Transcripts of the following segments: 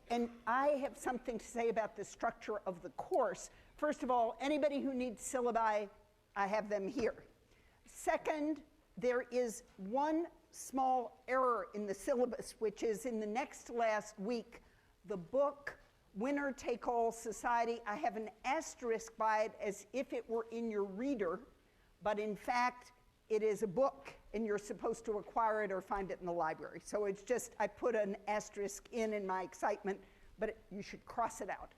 And I have something to say about the structure of the course. First of all, anybody who needs syllabi, I have them here. Second, there is one small error in the syllabus, which is in the next to last week, the book, Winner Take All Society, I have an asterisk by it as if it were in your reader, but in fact, it is a book, and you're supposed to acquire it or find it in the library. So it's just, I put an asterisk in my excitement, but you should cross it out.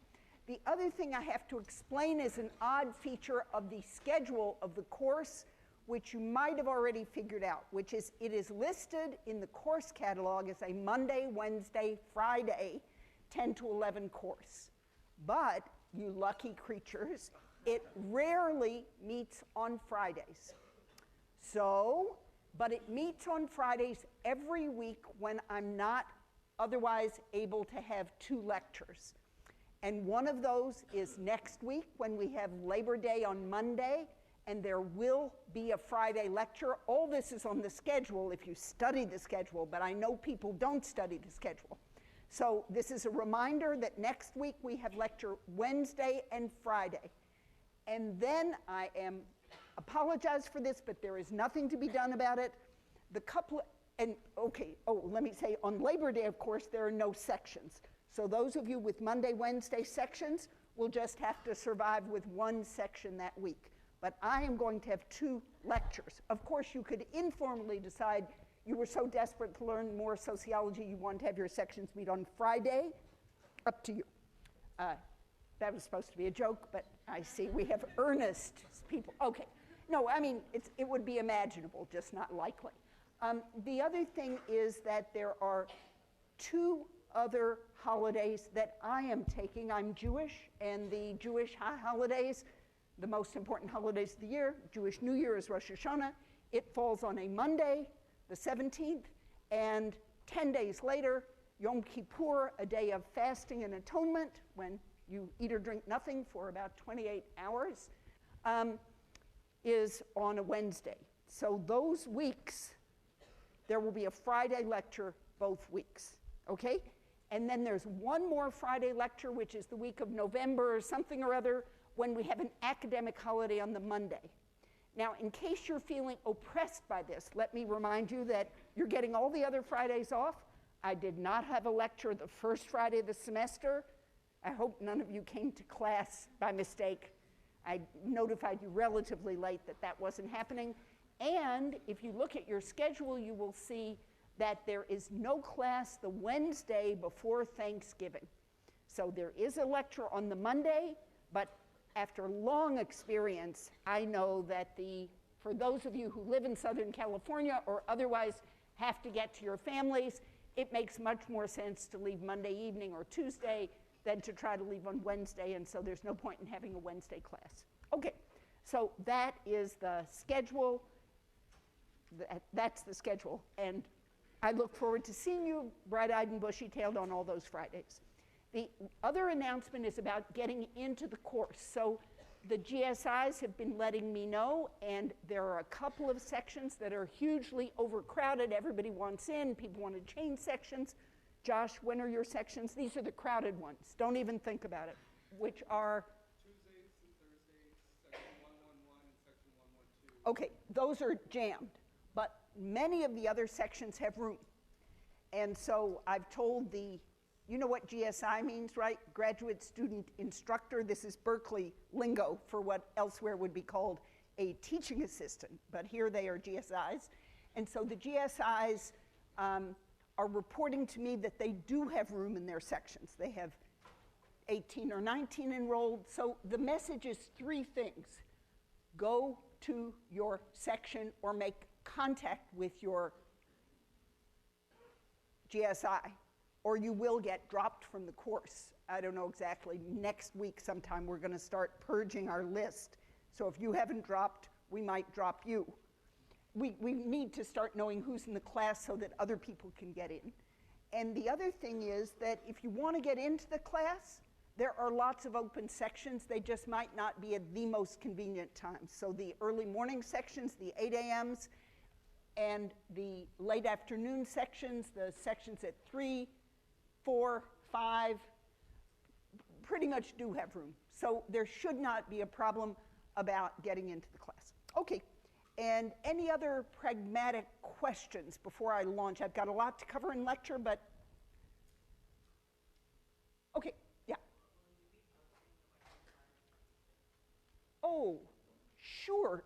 The other thing I have to explain is an odd feature of the schedule of the course, which you might have already figured out, which is it is listed in the course catalog as a Monday, Wednesday, Friday, 10 to 11 course. But, you lucky creatures, it rarely meets on Fridays. So, but it meets on Fridays every week when I'm not otherwise able to have 2 lectures. And one of those is next week when we have Labor Day on Monday, and there will be a Friday lecture. All this is on the schedule if you study the schedule, but I know people don't study the schedule. So this is a reminder that next week we have lecture Wednesday and Friday. And then apologize for this, but there is nothing to be done about it. Let me say, on Labor Day, of course, there are no sections. So those of you with Monday, Wednesday sections will just have to survive with 1 section that week. But I am going to have 2 lectures. Of course, you could informally decide you were so desperate to learn more sociology, you want to have your sections meet on Friday. Up to you. That was supposed to be a joke, but I see we have earnest people. Okay. No, I mean, it would be imaginable, just not likely. The other thing is that there are 2 other holidays that I am taking. I'm Jewish, and the Jewish holidays, the most important holidays of the year, Jewish New Year is Rosh Hashanah. It falls on a Monday, the 17th, and 10 days later, Yom Kippur, a day of fasting and atonement, when you eat or drink nothing for about 28 hours, is on a Wednesday. So those weeks, there will be a Friday lecture both weeks, okay? And then there's one more Friday lecture, which is the week of November or something or other, when we have an academic holiday on the Monday. Now, in case you're feeling oppressed by this, let me remind you that you're getting all the other Fridays off. I did not have a lecture the first Friday of the semester. I hope none of you came to class by mistake. I notified you relatively late that that wasn't happening. And if you look at your schedule, you will see that there is no class the Wednesday before Thanksgiving. So there is a lecture on the Monday, but after long experience, I know that for those of you who live in Southern California or otherwise have to get to your families, it makes much more sense to leave Monday evening or Tuesday than to try to leave on Wednesday, and so there's no point in having a Wednesday class. Okay, so that is the schedule. That's the schedule, and I look forward to seeing you bright-eyed and bushy-tailed on all those Fridays. The other announcement is about getting into the course. So the GSIs have been letting me know, and there are a couple of sections that are hugely overcrowded. Everybody wants in. People want to change sections. Josh, when are your sections? These are the crowded ones. Don't even think about it, which are? Tuesdays and Thursdays, section 111 and section 112. Okay, those are jammed, but many of the other sections have room. And so I've told you know what GSI means, right? Graduate Student Instructor. This is Berkeley lingo for what elsewhere would be called a teaching assistant, but here they are GSIs. And so the GSIs are reporting to me that they do have room in their sections. They have 18 or 19 enrolled. So the message is 3 things. Go to your section or make contact with your GSI, or you will get dropped from the course. I don't know exactly. Next week sometime we're going to start purging our list. So if you haven't dropped, we might drop you. We need to start knowing who's in the class so that other people can get in. And the other thing is that if you want to get into the class, there are lots of open sections. They just might not be at the most convenient times. So the early morning sections, the 8 a.m.s, and the late afternoon sections, the sections at 3, 4, 5 pretty much do have room. So there should not be a problem about getting into the class. Okay, and any other pragmatic questions before I launch? I've got a lot to cover in lecture, but okay, yeah. Oh, sure.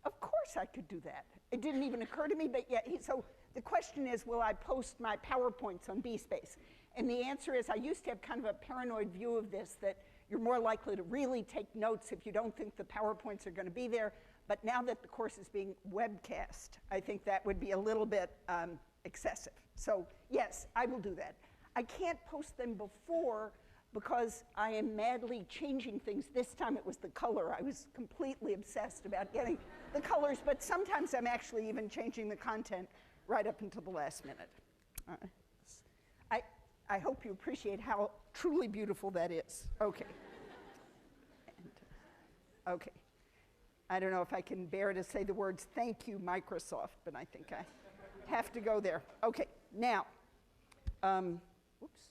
Of course I could do that. It didn't even occur to me, but yeah, so the question is, will I post my PowerPoints on BSpace? And the answer is, I used to have kind of a paranoid view of this, that you're more likely to really take notes if you don't think the PowerPoints are going to be there. But now that the course is being webcast, I think that would be a little bit excessive. So yes, I will do that. I can't post them before because I am madly changing things. This time it was the color. I was completely obsessed about getting the colors, but sometimes I'm actually even changing the content right up until the last minute. I hope you appreciate how truly beautiful that is. Okay. Okay. I don't know if I can bear to say the words, thank you, Microsoft, but I think I have to go there. Okay, now, oops.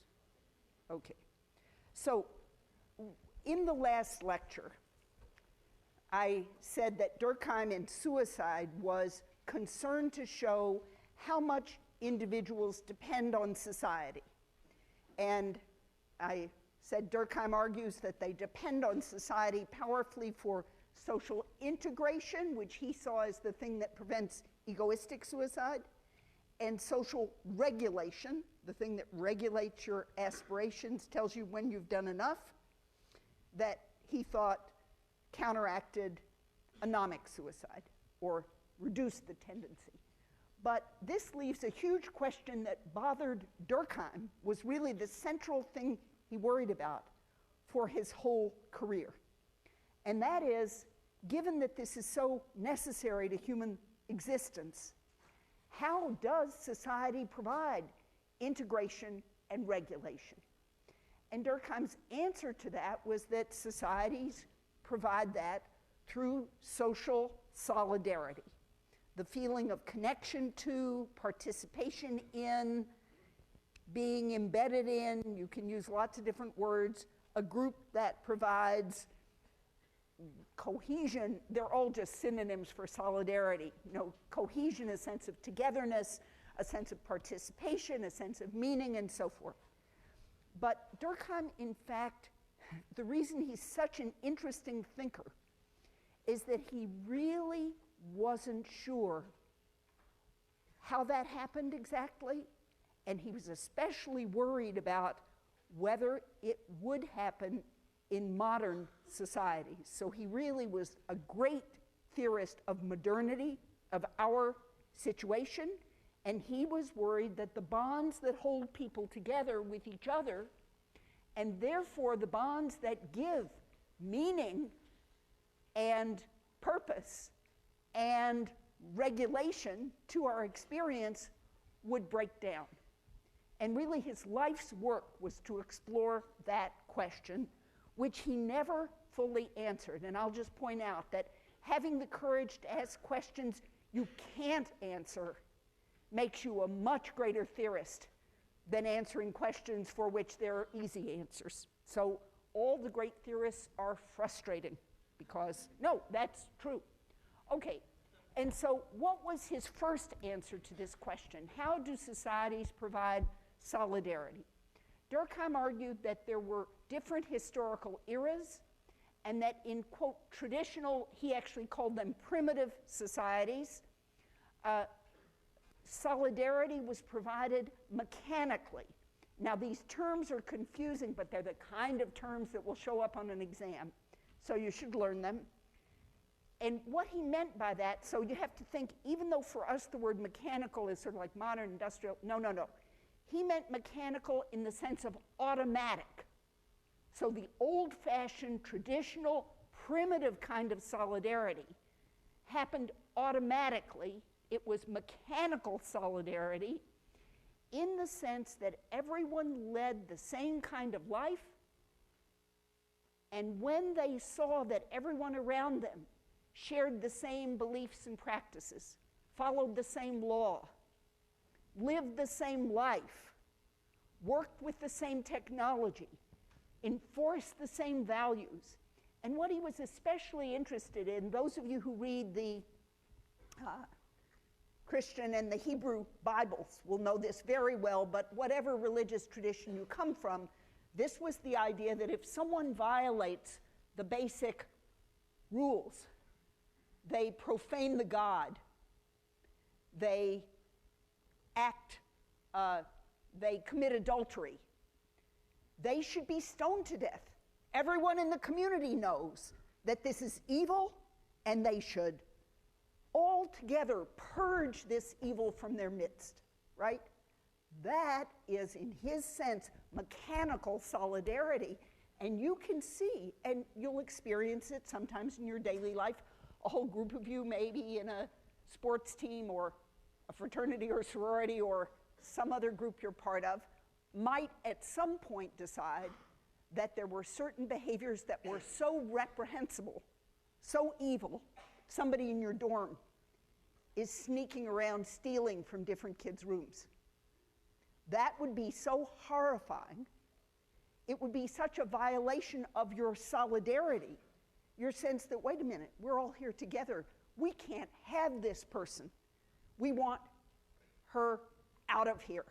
Okay. So, in the last lecture, I said that Durkheim and suicide was concerned to show how much individuals depend on society. And I said Durkheim argues that they depend on society powerfully for social integration, which he saw as the thing that prevents egoistic suicide, and social regulation, the thing that regulates your aspirations, tells you when you've done enough, that he thought counteracted anomic suicide or reduced the tendency. But this leaves a huge question that bothered Durkheim, was really the central thing he worried about for his whole career. And that is, given that this is so necessary to human existence, how does society provide integration and regulation? And Durkheim's answer to that was that societies provide that through social solidarity. The feeling of connection to, participation in, being embedded in, you can use lots of different words, a group that provides cohesion. They're all just synonyms for solidarity. You know, cohesion, a sense of togetherness, a sense of participation, a sense of meaning, and so forth. But Durkheim, in fact, the reason he's such an interesting thinker is that he really wasn't sure how that happened exactly, and he was especially worried about whether it would happen in modern societies. So he really was a great theorist of modernity, of our situation, and he was worried that the bonds that hold people together with each other, and therefore the bonds that give meaning and purpose and regulation to our experience, would break down. And really his life's work was to explore that question, which he never fully answered. And I'll just point out that having the courage to ask questions you can't answer makes you a much greater theorist than answering questions for which there are easy answers. So all the great theorists are frustrating because, no, that's true. Okay, and so what was his first answer to this question? How do societies provide solidarity? Durkheim argued that there were different historical eras and that in, quote, traditional, he actually called them primitive societies, solidarity was provided mechanically. Now these terms are confusing, but they're the kind of terms that will show up on an exam, so you should learn them. And what he meant by that, so you have to think, even though for us the word mechanical is sort of like modern industrial, no. He meant mechanical in the sense of automatic. So the old-fashioned, traditional, primitive kind of solidarity happened automatically. It was mechanical solidarity in the sense that everyone led the same kind of life, and when they saw that everyone around them shared the same beliefs and practices, followed the same law, lived the same life, worked with the same technology, enforced the same values. And what he was especially interested in, those of you who read the Christian and the Hebrew Bibles will know this very well, but whatever religious tradition you come from, this was the idea that if someone violates the basic rules, they profane the God, they commit adultery, they should be stoned to death. Everyone in the community knows that this is evil, and they should all together purge this evil from their midst, right? That is, in his sense, mechanical solidarity. And you can see, and you'll experience it sometimes in your daily life, a whole group of you maybe in a sports team or a fraternity or sorority or some other group you're part of, might at some point decide that there were certain behaviors that were so reprehensible, so evil, somebody in your dorm is sneaking around stealing from different kids' rooms. That would be so horrifying. It would be such a violation of your solidarity, your sense that, wait a minute, we're all here together. We can't have this person. We want her out of here,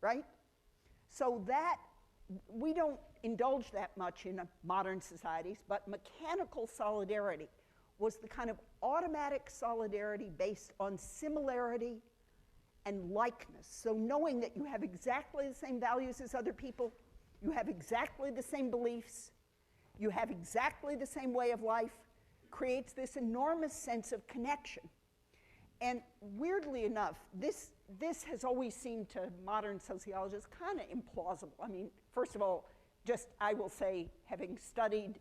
right? So that, we don't indulge that much in modern societies, but mechanical solidarity was the kind of automatic solidarity based on similarity and likeness. So knowing that you have exactly the same values as other people, you have exactly the same beliefs, you have exactly the same way of life, creates this enormous sense of connection. And weirdly enough, this has always seemed to modern sociologists kind of implausible. I mean, first of all, just I will say, having studied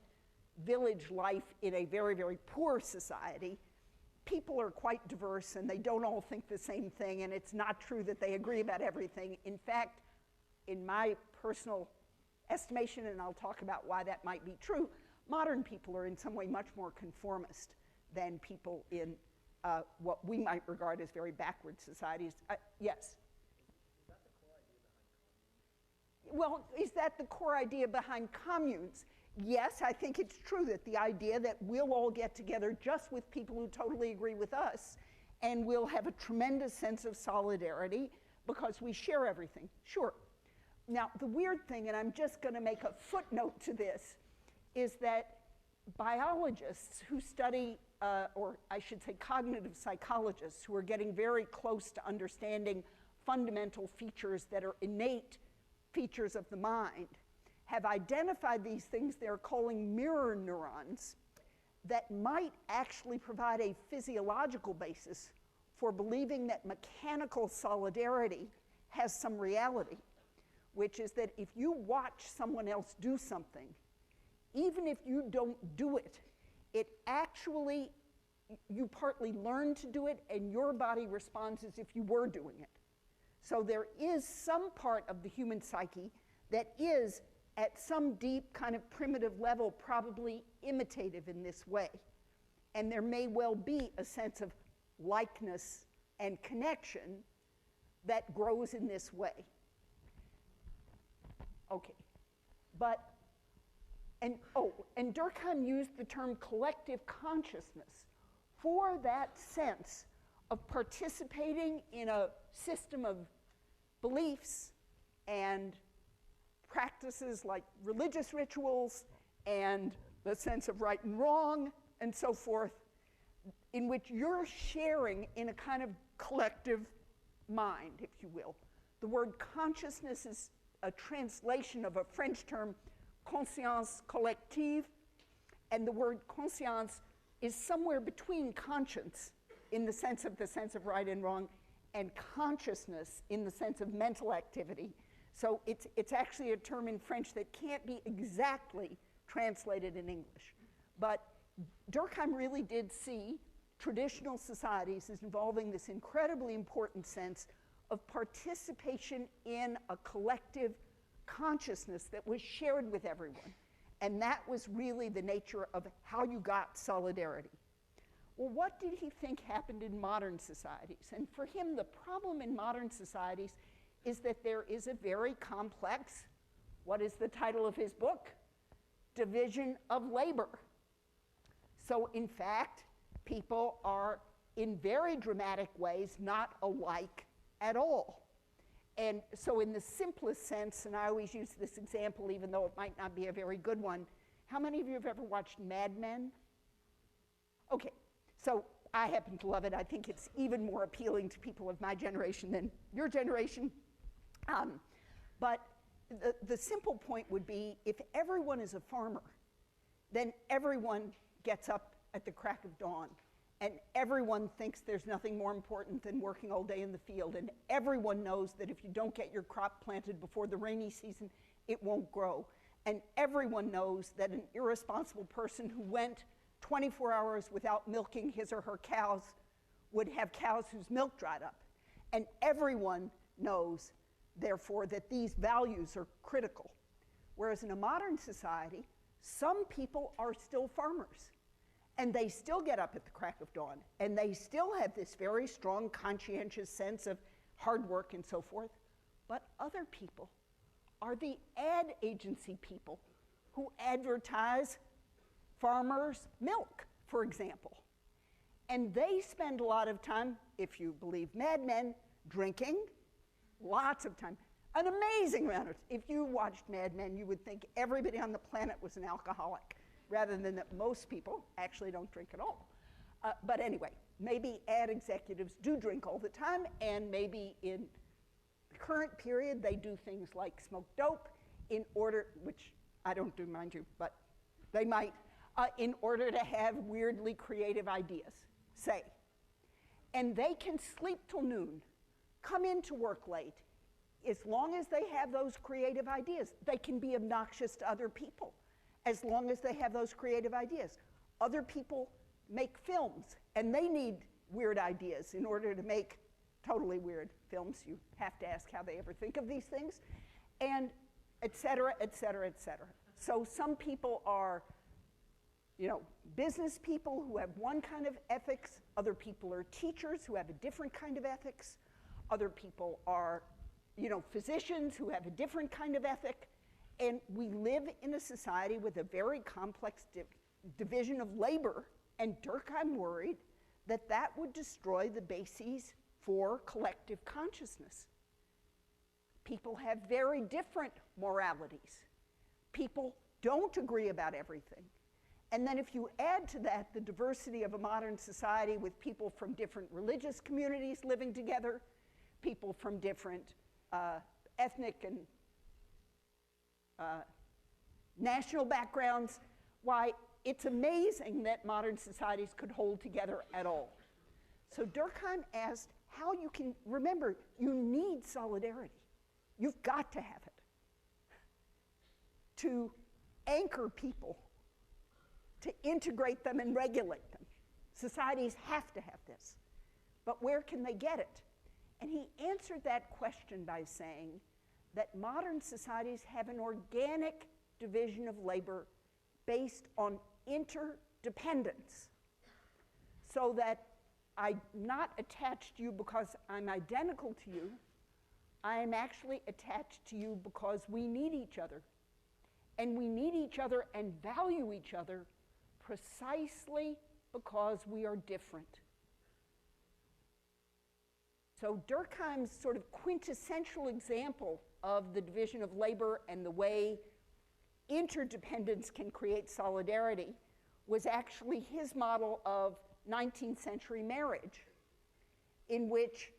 village life in a very, very poor society, people are quite diverse and they don't all think the same thing, and it's not true that they agree about everything. In fact, in my personal estimation, and I'll talk about why that might be true, modern people are in some way much more conformist than people in what we might regard as very backward societies. Yes? Well, is that the core idea behind communes? Yes, I think it's true that the idea that we'll all get together just with people who totally agree with us, and we'll have a tremendous sense of solidarity because we share everything. Sure. Now, the weird thing, and I'm just going to make a footnote to this, is that biologists who study, or I should say cognitive psychologists who are getting very close to understanding fundamental features that are innate features of the mind, have identified these things they're calling mirror neurons that might actually provide a physiological basis for believing that mechanical solidarity has some reality, which is that if you watch someone else do something, even if you don't do it, it actually, you partly learn to do it and your body responds as if you were doing it. So there is some part of the human psyche that is, at some deep kind of primitive level, probably imitative in this way. And there may well be a sense of likeness and connection that grows in this way. Okay, but, and Durkheim used the term collective consciousness for that sense of participating in a system of beliefs and practices like religious rituals and the sense of right and wrong and so forth, in which you're sharing in a kind of collective mind, if you will. The word consciousness is a translation of a French term, conscience collective, and the word conscience is somewhere between conscience in the sense of right and wrong, and consciousness in the sense of mental activity. So it's actually a term in French that can't be exactly translated in English. But Durkheim really did see traditional societies as involving this incredibly important sense of participation in a collective consciousness that was shared with everyone. And that was really the nature of how you got solidarity. Well, what did he think happened in modern societies? And for him, the problem in modern societies is that there is a very complex, what is the title of his book? Division of labor. So in fact, people are in very dramatic ways not alike at all. And so in the simplest sense, and I always use this example even though it might not be a very good one, how many of you have ever watched Mad Men? Okay, so I happen to love it. I think it's even more appealing to people of my generation than your generation. But the simple point would be, if everyone is a farmer, then everyone gets up at the crack of dawn, and everyone thinks there's nothing more important than working all day in the field, and everyone knows that if you don't get your crop planted before the rainy season, it won't grow. And everyone knows that an irresponsible person who went 24 hours without milking his or her cows would have cows whose milk dried up. And everyone knows, therefore, that these values are critical. Whereas in a modern society, some people are still farmers, and they still get up at the crack of dawn, and they still have this very strong conscientious sense of hard work and so forth. But other people are the ad agency people who advertise farmers' milk, for example. And they spend a lot of time, if you believe Mad Men, drinking, lots of time. An amazing amount of, if you watched Mad Men, you would think everybody on the planet was an alcoholic, rather than that most people actually don't drink at all. But anyway, maybe ad executives do drink all the time, and maybe in the current period they do things like smoke dope in order, which I don't do, mind you, but they might, in order to have weirdly creative ideas, say. And they can sleep till noon, come into work late. As long as they have those creative ideas, they can be obnoxious to other people. As long as they have those creative ideas. Other people make films, and they need weird ideas in order to make totally weird films. You have to ask how they ever think of these things, and et cetera, et cetera, et cetera. So some people are, business people who have one kind of ethics. Other people are teachers who have a different kind of ethics. Other people are, physicians who have a different kind of ethic. And we live in a society with a very complex division of labor, and Durkheim worried that that would destroy the bases for collective consciousness. People have very different moralities. People don't agree about everything. And then if you add to that the diversity of a modern society with people from different religious communities living together, people from different ethnic and national backgrounds, why, it's amazing that modern societies could hold together at all. So Durkheim asked how you can, remember, you need solidarity. You've got to have it to anchor people, to integrate them and regulate them. Societies have to have this. But where can they get it? And he answered that question by saying that modern societies have an organic division of labor based on interdependence. So that I'm not attached to you because I'm identical to you. I am actually attached to you because we need each other. And we need each other and value each other precisely because we are different. So Durkheim's sort of quintessential example of the division of labor and the way interdependence can create solidarity was actually his model of 19th century marriage, in which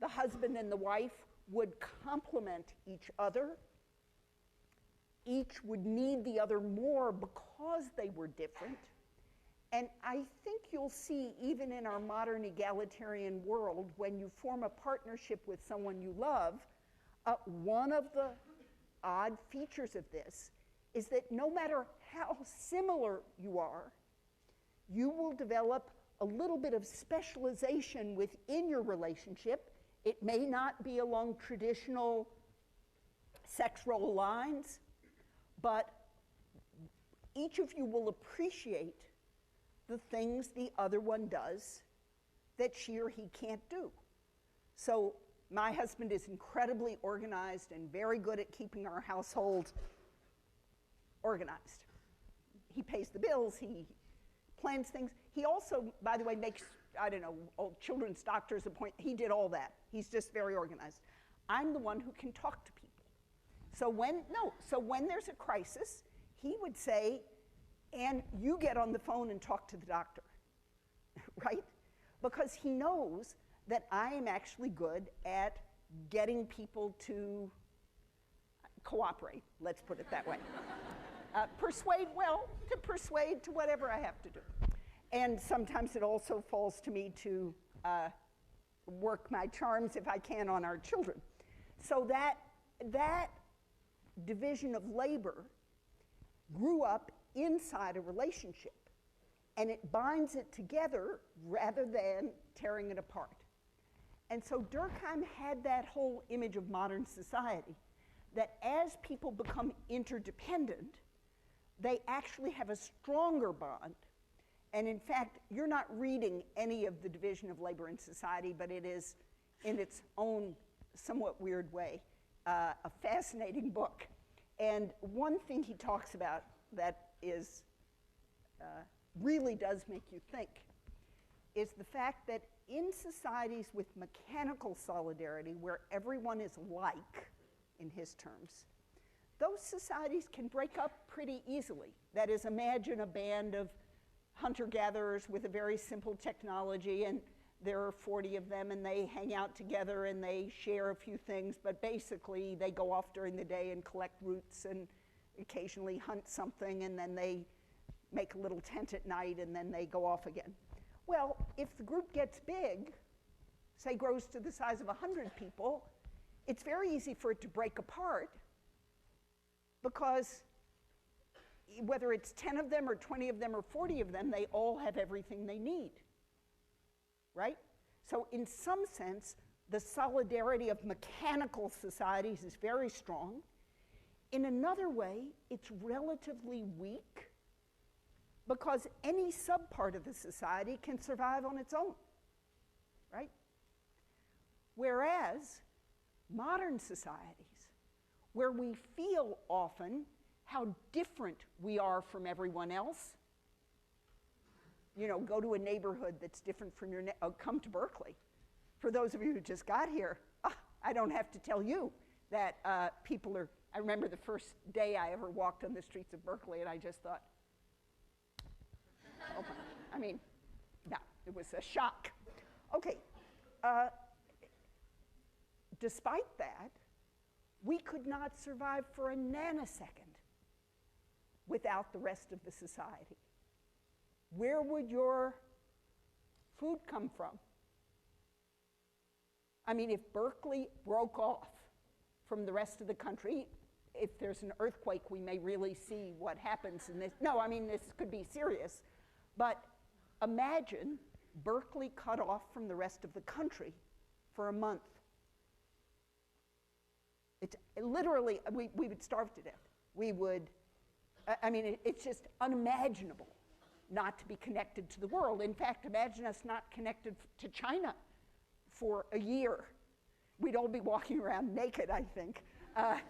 the husband and the wife would complement each other. Each would need the other more because they were different. And I think you'll see, even in our modern egalitarian world, when you form a partnership with someone you love, one of the odd features of this is that no matter how similar you are, you will develop a little bit of specialization within your relationship. It may not be along traditional sex role lines, but each of you will appreciate the things the other one does that she or he can't do. So My husband is incredibly organized and very good at keeping our household organized. He pays the bills, he plans things. He also, by the way, makes, I don't know, children's doctor's appointments. He did all that. He's just very organized. I'm the one who can talk to people. So when there's a crisis, he would say, and you get on the phone and talk to the doctor, right? Because he knows that I am actually good at getting people to cooperate, let's put it that way. Persuade to whatever I have to do. And sometimes it also falls to me to work my charms, if I can, on our children. So that division of labor grew up inside a relationship, and it binds it together rather than tearing it apart. And so Durkheim had that whole image of modern society, that as people become interdependent, they actually have a stronger bond. And in fact, you're not reading any of the division of labor in society, but it is, in its own somewhat weird way, a fascinating book. And one thing he talks about that is really does make you think is the fact that in societies with mechanical solidarity, where everyone is like, in his terms, those societies can break up pretty easily. That is, imagine a band of hunter-gatherers with a very simple technology, and there are 40 of them, and they hang out together and they share a few things, but basically they go off during the day and collect roots and occasionally hunt something, and then they make a little tent at night, and then they go off again. Well, if the group gets big, say grows to the size of 100 people, it's very easy for it to break apart, because whether it's 10 of them or 20 of them or 40 of them, they all have everything they need, right? So in some sense, the solidarity of mechanical societies is very strong. In another way, it's relatively weak, because any subpart of the society can survive on its own, right? Whereas modern societies, where we feel often how different we are from everyone else, you know, go to a neighborhood that's different from your, come to Berkeley. For those of you who just got here, I don't have to tell you that people are, I remember the first day I ever walked on the streets of Berkeley, and I just thought, oh, I mean, no, it was a shock. Okay, despite that, we could not survive for a nanosecond without the rest of the society. Where would your food come from? I mean, if Berkeley broke off from the rest of the country, if there's an earthquake, we may really see what happens in this. No, I mean, this could be serious. But imagine Berkeley cut off from the rest of the country for a month. It's literally, we would starve to death. We would, I mean, it's just unimaginable not to be connected to the world. In fact, imagine us not connected to China for a year. We'd all be walking around naked, I think.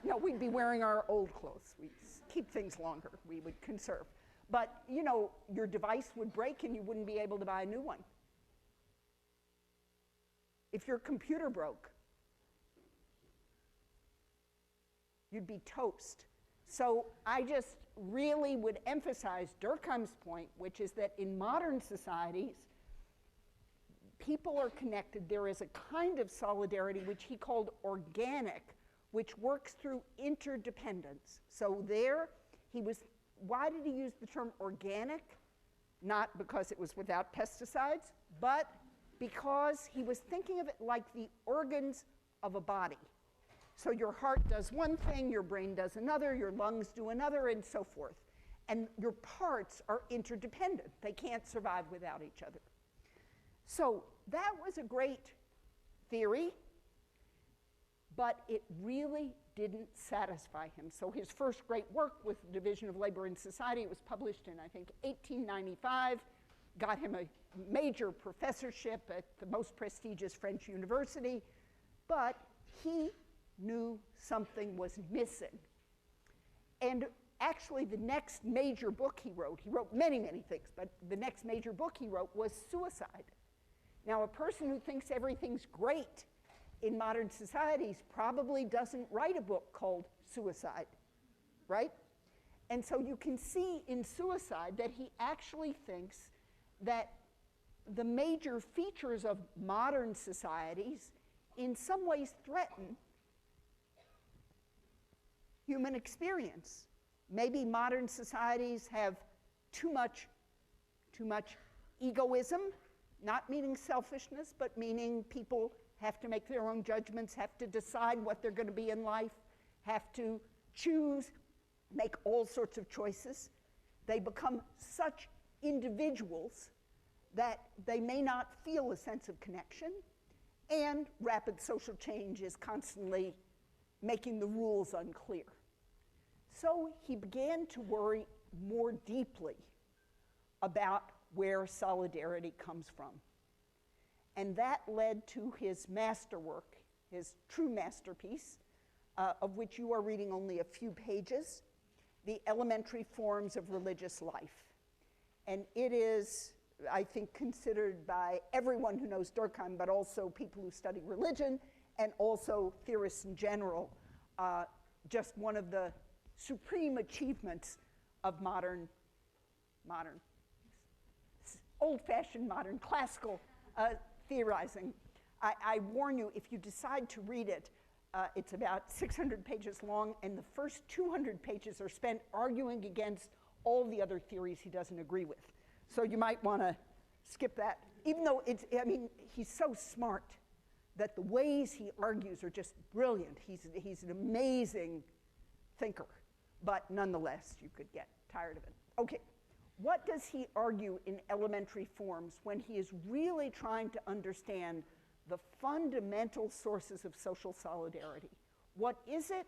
No, we'd be wearing our old clothes. We'd keep things longer. We would conserve. But, you know, your device would break and you wouldn't be able to buy a new one. If your computer broke, you'd be toast. So I just really would emphasize Durkheim's point, which is that in modern societies, people are connected. There is a kind of solidarity which he called organic, which works through interdependence. So there, he was, why did he use the term organic? Not because it was without pesticides, but because he was thinking of it like the organs of a body. So your heart does one thing, your brain does another, your lungs do another, and so forth. And your parts are interdependent. They can't survive without each other. So that was a great theory, but it really didn't satisfy him. So his first great work with the Division of Labor in Society, it was published in, I think, 1895, got him a major professorship at the most prestigious French university. But he knew something was missing. And actually, the next major book he wrote many, many things, but the next major book he wrote was Suicide. Now, a person who thinks everything's great in modern societies probably doesn't write a book called Suicide, right? And so you can see in Suicide that he actually thinks that the major features of modern societies in some ways threaten human experience. Maybe modern societies have too much egoism, not meaning selfishness, but meaning people have to make their own judgments, have to decide what they're going to be in life, have to choose, make all sorts of choices. They become such individuals that they may not feel a sense of connection, and rapid social change is constantly making the rules unclear. So he began to worry more deeply about where solidarity comes from. And that led to his masterwork, his true masterpiece, of which you are reading only a few pages, The Elementary Forms of Religious Life. And it is, I think, considered by everyone who knows Durkheim, but also people who study religion, and also theorists in general, just one of the supreme achievements of old-fashioned modern classical theorizing. I warn you, if you decide to read it, it's about 600 pages long, and the first 200 pages are spent arguing against all the other theories he doesn't agree with. So you might want to skip that, even though he's so smart that the ways he argues are just brilliant. He's an amazing thinker, but nonetheless, you could get tired of it. Okay, what does he argue in Elementary Forms when he is really trying to understand the fundamental sources of social solidarity? What is it,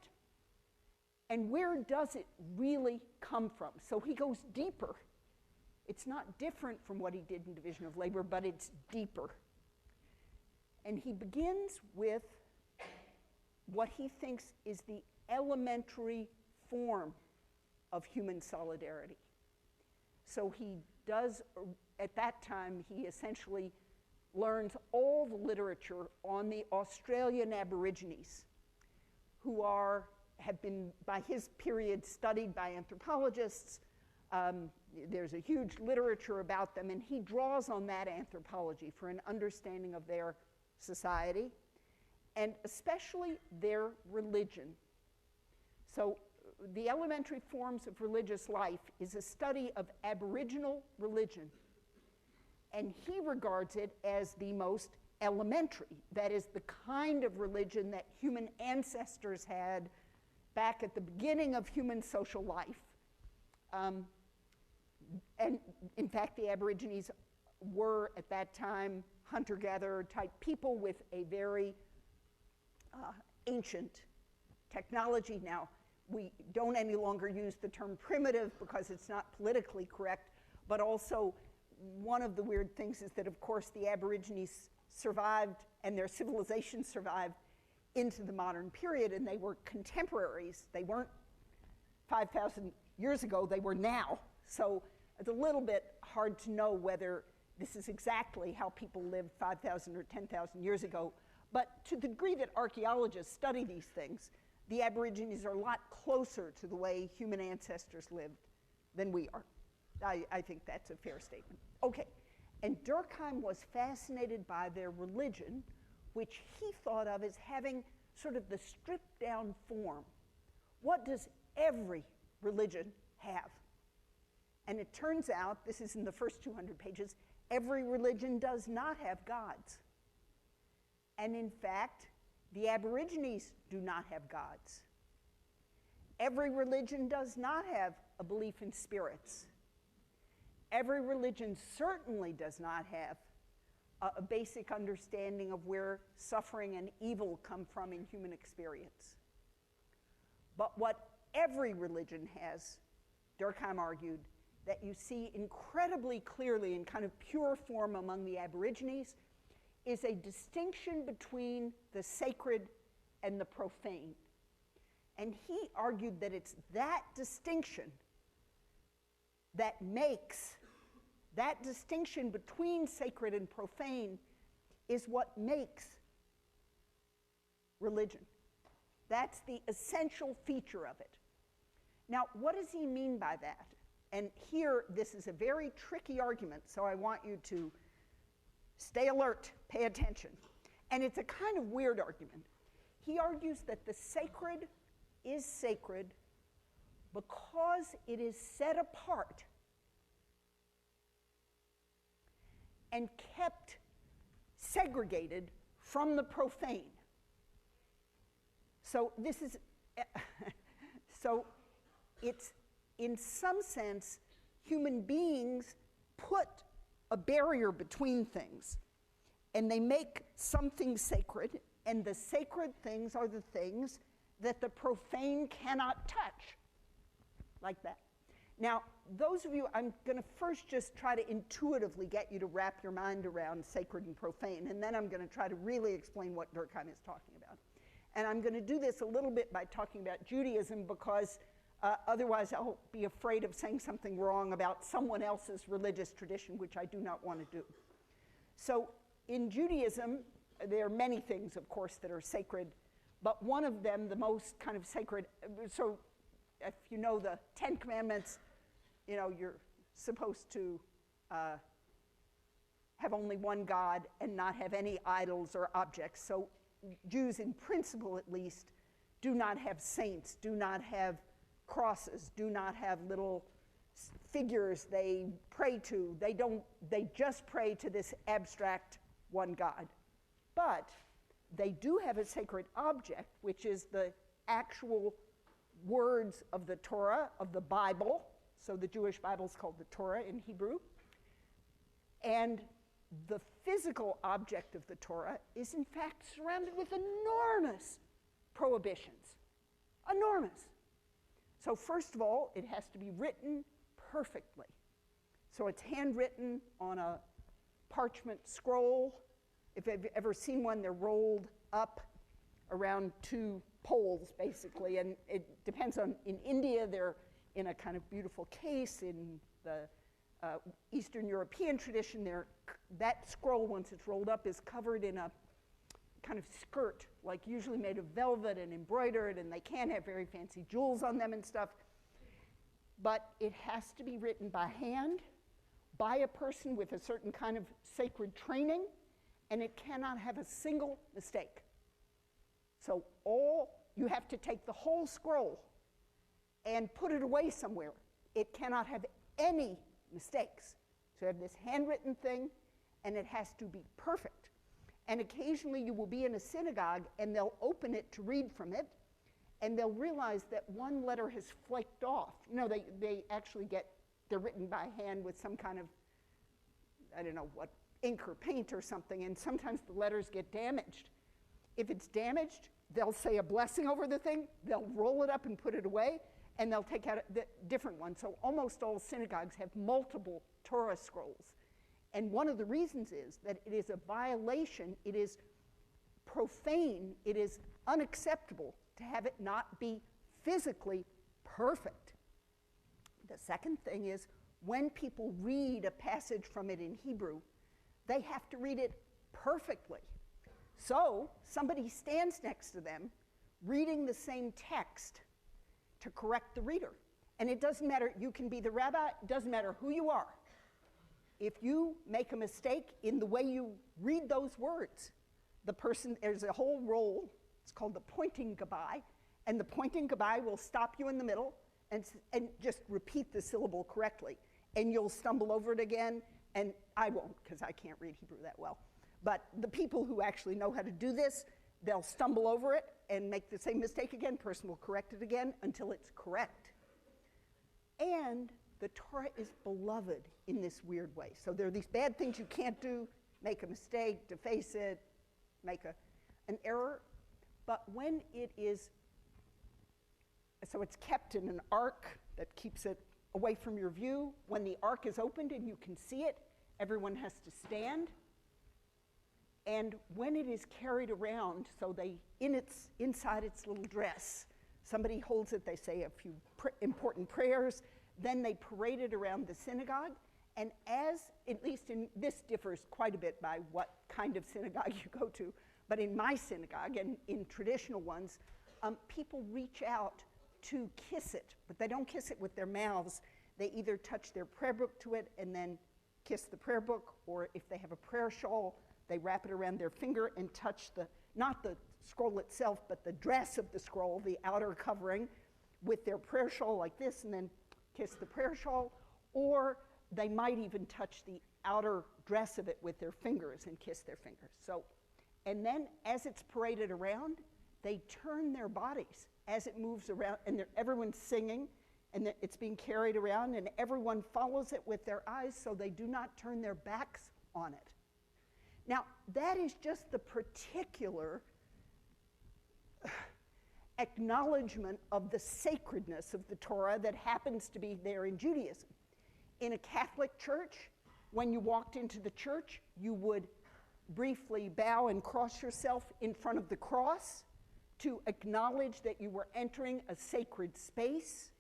and where does it really come from? So he goes deeper. It's not different from what he did in Division of Labor, but it's deeper. And he begins with what he thinks is the elementary form of human solidarity. So he does, at that time, he essentially learns all the literature on the Australian Aborigines, who have been, by his period, studied by anthropologists. There's a huge literature about them, and he draws on that anthropology for an understanding of their society, and especially their religion. So the Elementary Forms of Religious Life is a study of Aboriginal religion, and he regards it as the most elementary, that is, the kind of religion that human ancestors had back at the beginning of human social life. And in fact, the Aborigines were, at that time, hunter-gatherer type people with a very ancient technology. Now, we don't any longer use the term primitive because it's not politically correct, but also one of the weird things is that, of course, the Aborigines survived and their civilization survived into the modern period, and they were contemporaries. They weren't 5,000 years ago, they were now. So it's a little bit hard to know whether this is exactly how people lived 5,000 or 10,000 years ago. But to the degree that archaeologists study these things, the Aborigines are a lot closer to the way human ancestors lived than we are. I think that's a fair statement. Okay, and Durkheim was fascinated by their religion, which he thought of as having sort of the stripped down form. What does every religion have? And it turns out, this is in the first 200 pages, every religion does not have gods. And in fact, the Aborigines do not have gods. Every religion does not have a belief in spirits. Every religion certainly does not have a basic understanding of where suffering and evil come from in human experience. But what every religion has, Durkheim argued, that you see incredibly clearly in kind of pure form among the Aborigines is a distinction between the sacred and the profane. And he argued that it's that distinction that makes, that distinction between sacred and profane is what makes religion. That's the essential feature of it. Now, what does he mean by that? And here, this is a very tricky argument, so I want you to stay alert, pay attention. And it's a kind of weird argument. He argues that the sacred is sacred because it is set apart and kept segregated from the profane. So this is, so it's, in some sense, human beings put a barrier between things, and they make something sacred, and the sacred things are the things that the profane cannot touch, like that. Now, those of you, I'm going to first just try to intuitively get you to wrap your mind around sacred and profane, and then I'm going to try to really explain what Durkheim is talking about. And I'm going to do this a little bit by talking about Judaism, because otherwise I'll be afraid of saying something wrong about someone else's religious tradition, which I do not want to do. So in Judaism, there are many things, of course, that are sacred, but one of them, the most kind of sacred, so if you know the Ten Commandments, you know, you're supposed to have only one God and not have any idols or objects. So Jews, in principle at least, do not have saints, do not have crosses, do not have little figures they pray to. They just pray to this abstract one God. But they do have a sacred object, which is the actual words of the Torah, of the Bible. So the Jewish Bible is called the Torah in Hebrew. And the physical object of the Torah is in fact surrounded with enormous prohibitions. Enormous. So first of all, it has to be written perfectly. So it's handwritten on a parchment scroll. If you've ever seen one, they're rolled up around two poles, basically. And it depends on, in India, they're in a kind of beautiful case. In the Eastern European tradition, that scroll, once it's rolled up, is covered in a kind of skirt, like usually made of velvet and embroidered, and they can have very fancy jewels on them and stuff. But it has to be written by hand, by a person with a certain kind of sacred training, and it cannot have a single mistake. So you have to take the whole scroll and put it away somewhere. It cannot have any mistakes. So you have this handwritten thing, and it has to be perfect. And occasionally you will be in a synagogue, and they'll open it to read from it, and they'll realize that one letter has flaked off. You know, they actually they're written by hand with some kind of, I don't know what, ink or paint or something, and sometimes the letters get damaged. If it's damaged, they'll say a blessing over the thing, they'll roll it up and put it away, and they'll take out a different one. So almost all synagogues have multiple Torah scrolls. And one of the reasons is that it is a violation, it is profane, it is unacceptable to have it not be physically perfect. The second thing is, when people read a passage from it in Hebrew, they have to read it perfectly. So somebody stands next to them reading the same text to correct the reader. And it doesn't matter, you can be the rabbi, it doesn't matter who you are. If you make a mistake in the way you read those words, there's a whole roll, it's called the pointing gabai, and the pointing gabai will stop you in the middle and just repeat the syllable correctly. And you'll stumble over it again, and I won't, because I can't read Hebrew that well. But the people who actually know how to do this, they'll stumble over it and make the same mistake again. Person will correct it again until it's correct. And the Torah is beloved in this weird way. So there are these bad things you can't do, make a mistake, deface it, make an error. But when it is, so it's kept in an ark that keeps it away from your view. When the ark is opened and you can see it, everyone has to stand. And when it is carried around, so inside its little dress, somebody holds it, they say a few important prayers, then they parade it around the synagogue, and at least this differs quite a bit by what kind of synagogue you go to, but in my synagogue and in traditional ones, people reach out to kiss it, but they don't kiss it with their mouths. They either touch their prayer book to it and then kiss the prayer book, or if they have a prayer shawl, they wrap it around their finger and touch not the scroll itself, but the dress of the scroll, the outer covering, with their prayer shawl like this, and then kiss the prayer shawl, or they might even touch the outer dress of it with their fingers and kiss their fingers. So, and then as it's paraded around, they turn their bodies as it moves around, and everyone's singing, and it's being carried around, and everyone follows it with their eyes so they do not turn their backs on it. Now, that is just the particular acknowledgement of the sacredness of the Torah that happens to be there in Judaism. In a Catholic church, when you walked into the church, you would briefly bow and cross yourself in front of the cross to acknowledge that you were entering a sacred space.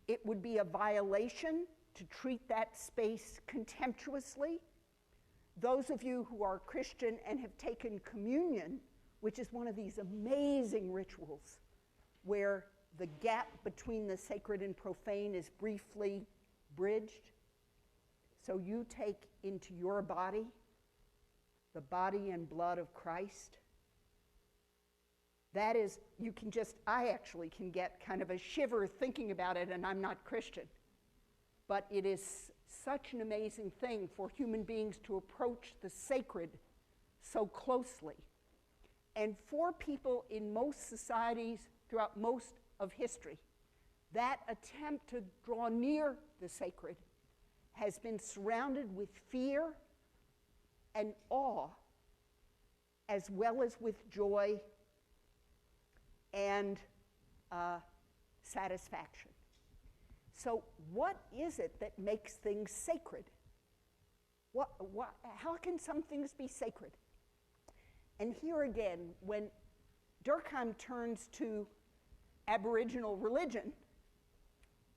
It would be a violation to treat that space contemptuously. Those of you who are Christian and have taken communion, which is one of these amazing rituals where the gap between the sacred and profane is briefly bridged. So you take into your body the body and blood of Christ. That is, I actually can get kind of a shiver thinking about it, and I'm not Christian. But it is such an amazing thing for human beings to approach the sacred so closely. And for people in most societies throughout most of history, that attempt to draw near the sacred has been surrounded with fear and awe, as well as with joy and satisfaction. So what is it that makes things sacred? How can some things be sacred? And here again, when Durkheim turns to Aboriginal religion,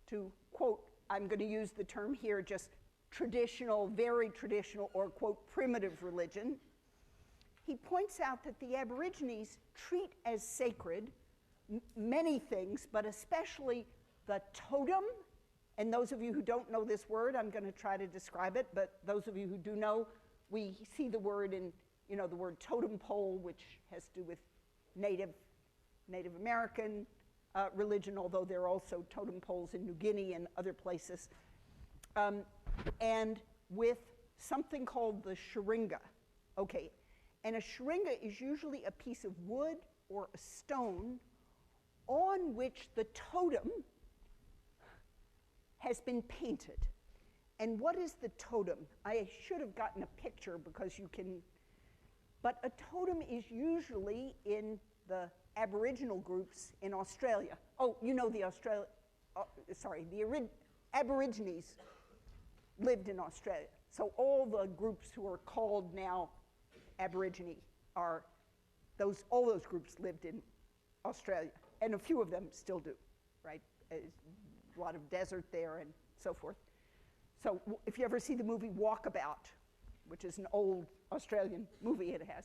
to quote, I'm going to use the term here, just traditional, very traditional, or quote, primitive religion, he points out that the Aborigines treat as sacred many things, but especially the totem. And those of you who don't know this word, I'm going to try to describe it, but those of you who do know, we see the word in, the word totem pole, which has to do with Native American religion, although there are also totem poles in New Guinea and other places, and with something called the sharinga. Okay, and a sharinga is usually a piece of wood or a stone on which the totem has been painted. And what is the totem? I should have gotten a picture because you can, but a totem is usually in the Aboriginal groups in Australia. Oh, the Aborigines lived in Australia. So all the groups who are called now Aborigine all those groups lived in Australia, and a few of them still do, right? A lot of desert there and so forth. So if you ever see the movie Walkabout, which is an old Australian movie, it has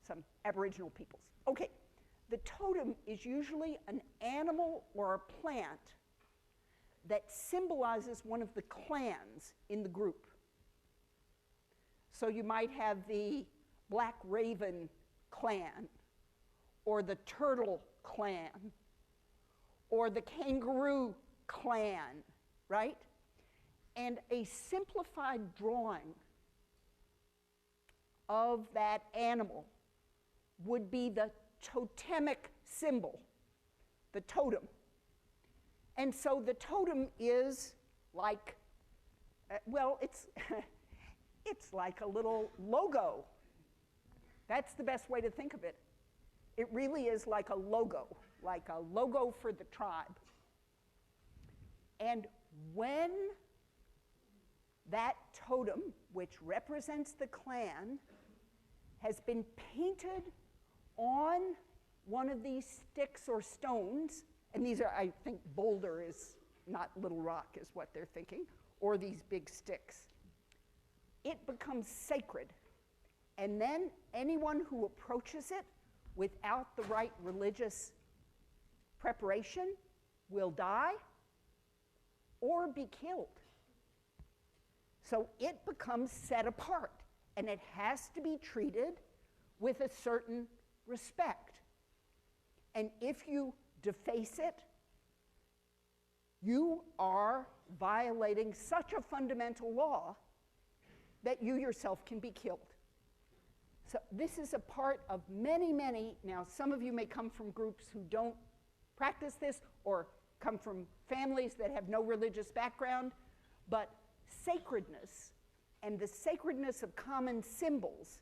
some Aboriginal peoples. Okay, the totem is usually an animal or a plant that symbolizes one of the clans in the group. So you might have the Black Raven clan, or the Turtle clan, or the Kangaroo clan, right? And a simplified drawing of that animal would be the totemic symbol, the totem. And so the totem is like, it's like a little logo. That's the best way to think of it. It really is like a logo for the tribe. And when that totem, which represents the clan, has been painted on one of these sticks or stones, and these are, I think boulder is not little rock is what they're thinking, or these big sticks. It becomes sacred. And then anyone who approaches it without the right religious preparation will die or be killed. So it becomes set apart, and it has to be treated with a certain respect. And if you deface it, you are violating such a fundamental law that you yourself can be killed. So this is a part of many, many, now some of you may come from groups who don't practice this or come from families that have no religious background, but sacredness and the sacredness of common symbols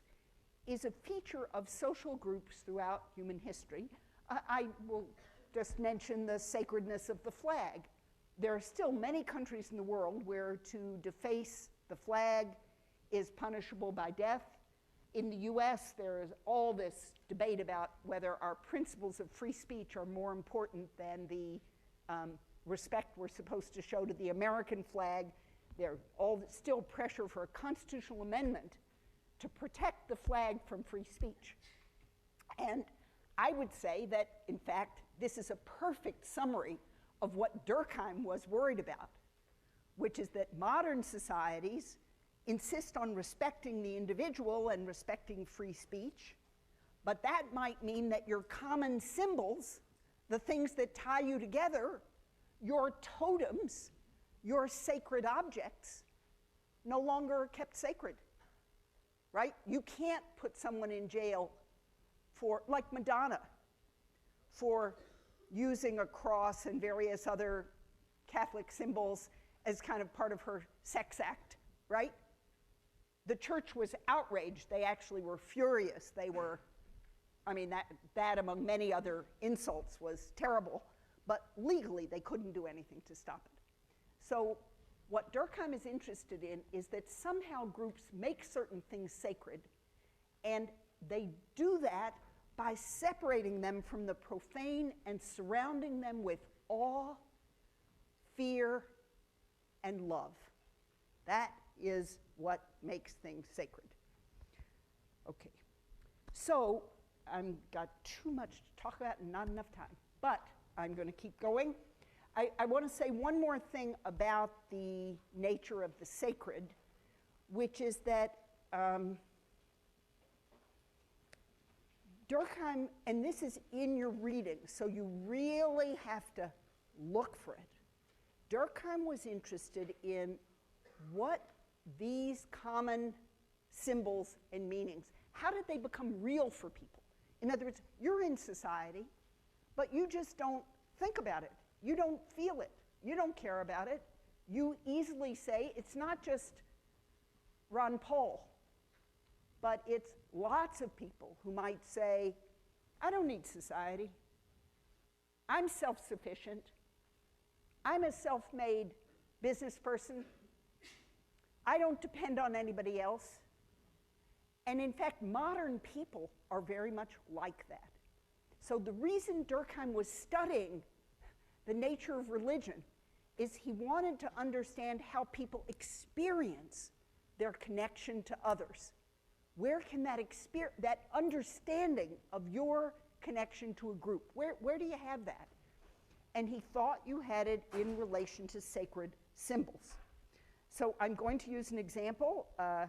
is a feature of social groups throughout human history. I will just mention the sacredness of the flag. There are still many countries in the world where to deface the flag is punishable by death. In the US, there is all this debate about whether our principles of free speech are more important than the respect we're supposed to show to the American flag. There's still pressure for a constitutional amendment to protect the flag from free speech. And I would say that, in fact, this is a perfect summary of what Durkheim was worried about, which is that modern societies insist on respecting the individual and respecting free speech, but that might mean that your common symbols, the things that tie you together, your totems, your sacred objects, no longer are kept sacred, right? You can't put someone in jail for, like Madonna, for using a cross and various other Catholic symbols as kind of part of her sex act, right? The church was outraged. They actually were furious. They were, I mean, that among many other insults was terrible, but legally they couldn't do anything to stop it. So what Durkheim is interested in is that somehow groups make certain things sacred, and they do that by separating them from the profane and surrounding them with awe, fear, and love. That is what makes things sacred. Okay, so I've got too much to talk about and not enough time, but I'm going to keep going. I want to say one more thing about the nature of the sacred, which is that Durkheim, and this is in your reading, so you really have to look for it. Durkheim was interested in what these common symbols and meanings, how did they become real for people? In other words, you're in society, but you just don't think about it. You don't feel it. You don't care about it. You easily say, it's not just Ron Paul, but it's lots of people who might say, I don't need society. I'm self-sufficient. I'm a self-made business person. I don't depend on anybody else. And in fact, modern people are very much like that. So the reason Durkheim was studying the nature of religion is he wanted to understand how people experience their connection to others. Where can that understanding of your connection to a group, where do you have that? And he thought you had it in relation to sacred symbols. So I'm going to use an example. I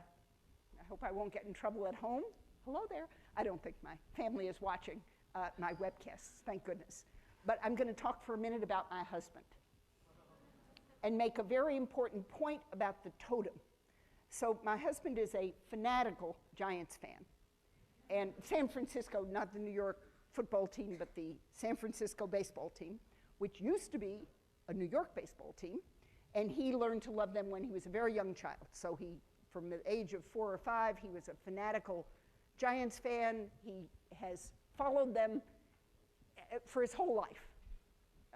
hope I won't get in trouble at home. Hello there. I don't think my family is watching my webcasts, thank goodness. But I'm going to talk for a minute about my husband and make a very important point about the totem. So my husband is a fanatical Giants fan. And San Francisco, not the New York football team, but the San Francisco baseball team, which used to be a New York baseball team. And he learned to love them when he was a very young child. So he, from the age of 4 or 5, he was a fanatical Giants fan. He has followed them for his whole life.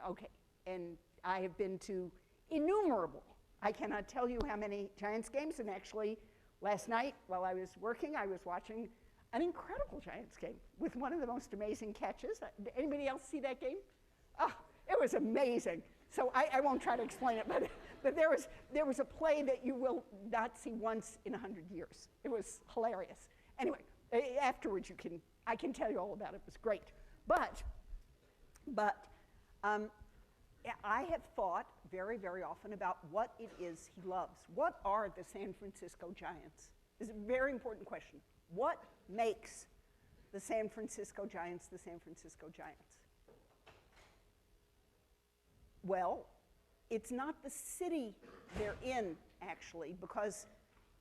Okay, and I have been to innumerable, I cannot tell you how many Giants games, and actually last night while I was working, I was watching An incredible Giants game with one of the most amazing catches. Did anybody else see that game? Oh, it was amazing. So I won't try to explain it, but there was a play that you will not see once in 100 years. It was hilarious. Anyway, afterwards I can tell you all about it. It was great. But I have thought very, very often about what it is he loves. What are the San Francisco Giants? This is a very important question. What makes the San Francisco Giants the San Francisco Giants? Well, it's not the city they're in, actually, because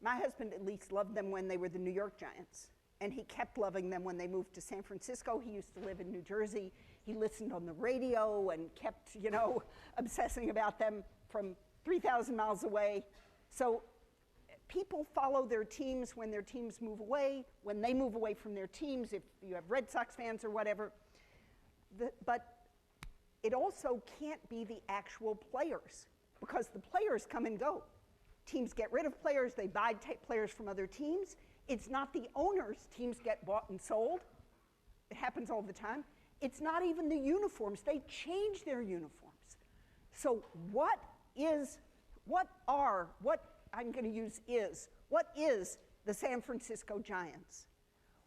my husband at least loved them when they were the New York Giants, and he kept loving them when they moved to San Francisco. He used to live in New Jersey. He listened on the radio and kept, obsessing about them from 3,000 miles away. So people follow their teams when their teams move away, when they move away from their teams, if you have Red Sox fans or whatever. But it also can't be the actual players, because the players come and go. Teams get rid of players, they buy players from other teams. It's not the owners. Teams get bought and sold. It happens all the time. It's not even the uniforms. They change their uniforms. So what is the San Francisco Giants?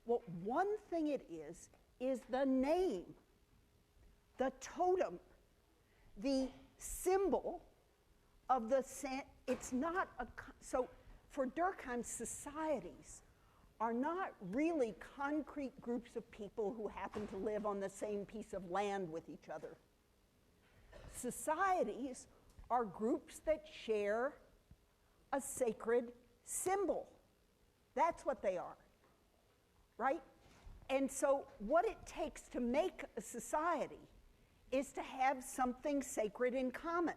Well, one thing it is the name, the totem, the symbol of the it's not a, so for Durkheim, societies are not really concrete groups of people who happen to live on the same piece of land with each other. Societies are groups that share a sacred symbol. That's what they are, right? And so what it takes to make a society is to have something sacred in common.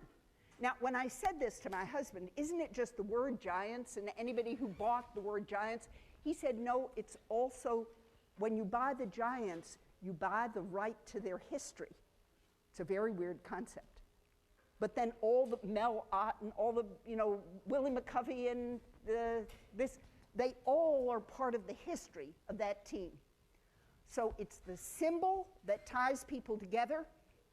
Now, when I said this to my husband, isn't it just the word giants? And anybody who bought the word giants, he said, no, it's also, when you buy the Giants, you buy the right to their history. It's a very weird concept. But then all the Mel Ott and all the, Willie McCovey and they all are part of the history of that team. So it's the symbol that ties people together.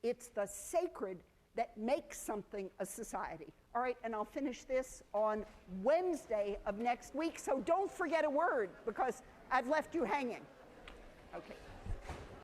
It's the sacred that makes something a society. All right, and I'll finish this on Wednesday of next week, so don't forget a word, because I've left you hanging. Okay.